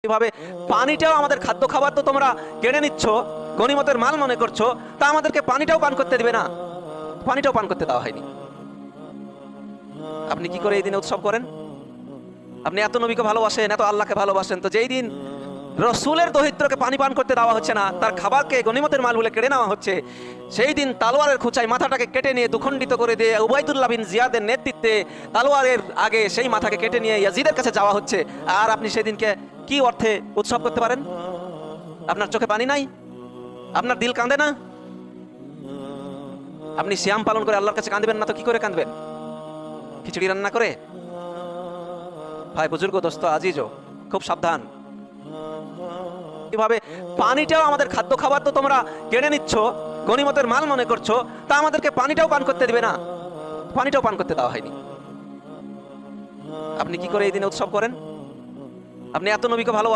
এভাবে পানিটাও আমাদের খাদ্য খাবার তো তোমরা কেড়ে নিচ্ছ, গনিমতের মাল মনে করছো, তা আমাদেরকে পানিটাও পান করতে দিবে না। পানিটাও পান করতে দেওয়া হয়নি। আপনি কি করে এই দিনে উৎসব করেন? আপনি এত নবীকে ভালোবাসেন, এত আল্লাহকে ভালোবাসেন, তো যেই দিন রসুলের দরিদ্রকে পানি পান করতে দেওয়া হচ্ছে না, তার খাবারকে গনিমতের মাল বলে কেড়ে নেওয়া হচ্ছে, সেই দিন তালোয়ারের খুঁচায় মাথাটাকে কেটে নিয়ে দুখণ্ডিত করে দিয়ে উবাইদুল্লাহ বিন জিয়াদের নেতৃত্বে তালোয়ারের আগে সেই মাথাকে কেটে নিয়ে ইয়াজিদের কাছে যাওয়া হচ্ছে, আর আপনি সেদিনকে কি অর্থে উৎসব করতে পারেন? আপনার চোখে পানি নাই? আপনার দিল কাঁদে না? আপনি সিয়াম পালন করে আল্লাহর কাছে কাঁদবেন না তো কি করে কাঁদবেন? খিচুড়ি রান্না করে? ভাই বুজুর্গ, দোস্ত, আজিজও, খুব সাবধান। এভাবে পানিটাও আমাদের খাদ্য খাবার তো তোমরা কেড়ে নিচ্ছ, গনিমতের মাল মনে করছো, তা আমাদেরকে পানিটাও পান করতে দিবে না। পানিটাও পান করতে দেওয়া হয়নি। আপনি কি করে এই দিনে উৎসব করেন? আপনি এত নবীকে ভালোবাসেন।